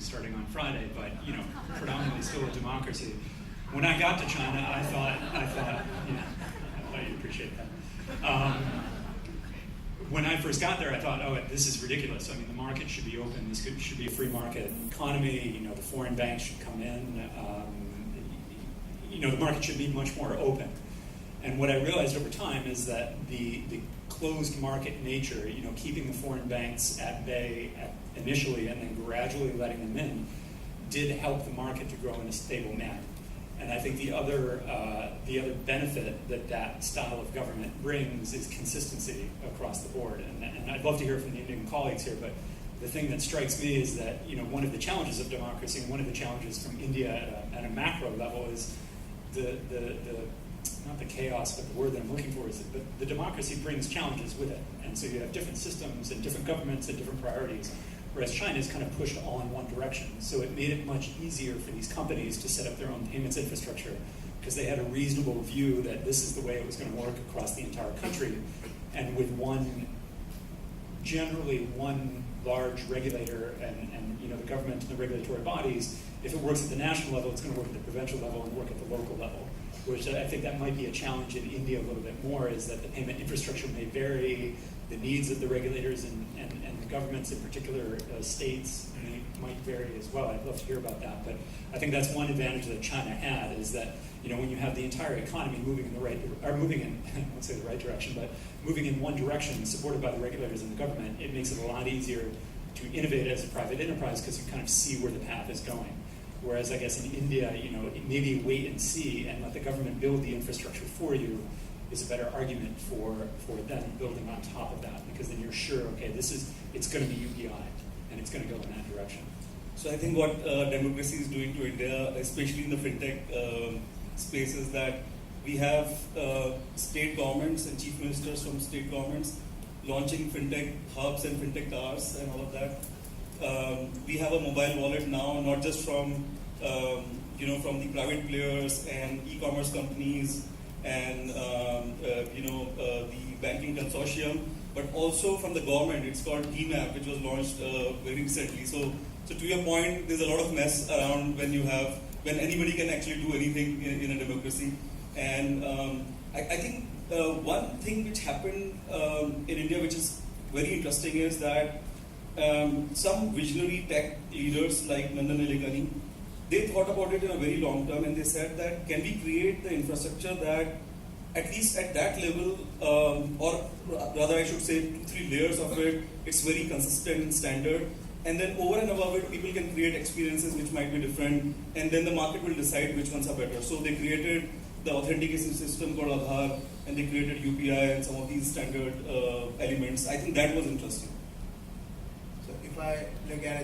starting on Friday, but predominantly still a democracy. When I got to China, I thought, I thought you'd appreciate that. When I first got there, I thought, oh, this is ridiculous. I mean, the market should be open. This should be a free market economy. The foreign banks should come in. The market should be much more open. And what I realized over time is that the closed market nature, keeping the foreign banks at bay initially and then gradually letting them in, did help the market to grow in a stable manner. And I think the other benefit that style of government brings is consistency across the board. And I'd love to hear from the Indian colleagues here, but the thing that strikes me is that one of the challenges of democracy and one of the challenges from India at a macro level is the not the chaos, but the word that I'm looking for is that the democracy brings challenges with it. And so you have different systems and different governments and different priorities, whereas China is kind of pushed all in one direction. So it made it much easier for these companies to set up their own payments infrastructure because they had a reasonable view that this is the way it was going to work across the entire country. And with generally one large regulator and the government and the regulatory bodies, if it works at the national level, it's going to work at the provincial level and work at the local level. Which I think that might be a challenge in India a little bit more, is that the payment infrastructure may vary, the needs of the regulators and the governments, in particular states, might vary as well. I'd love to hear about that, but I think that's one advantage that China had, is that when you have the entire economy moving in I won't say the right direction, but moving in one direction, supported by the regulators and the government, it makes it a lot easier to innovate as a private enterprise because you kind of see where the path is going. Whereas I guess in India, maybe wait and see and let the government build the infrastructure for you is a better argument for them building on top of that, because then you're sure, okay, it's going to be UPI and it's going to go in that direction. So I think what democracy is doing to India, especially in the fintech space, is that we have state governments and chief ministers from state governments launching fintech hubs and fintech towers and all of that. We have a mobile wallet now, not just from from the private players and e-commerce companies and the banking consortium, but also from the government. It's called TMAP, which was launched very recently. So to your point, there's a lot of mess around when anybody can actually do anything in a democracy. And I think one thing which happened in India, which is very interesting, is that some visionary tech leaders like Nandan Nilekani, they thought about it in a very long term, and they said that can we create the infrastructure that at least at that level, or rather I should say 2-3 layers of it, it's very consistent and standard, and then over and above it, people can create experiences which might be different, and then the market will decide which ones are better. So they created the authentication system called Aadhaar, and they created UPI and some of these standard elements. I think that was interesting. So if I look at it,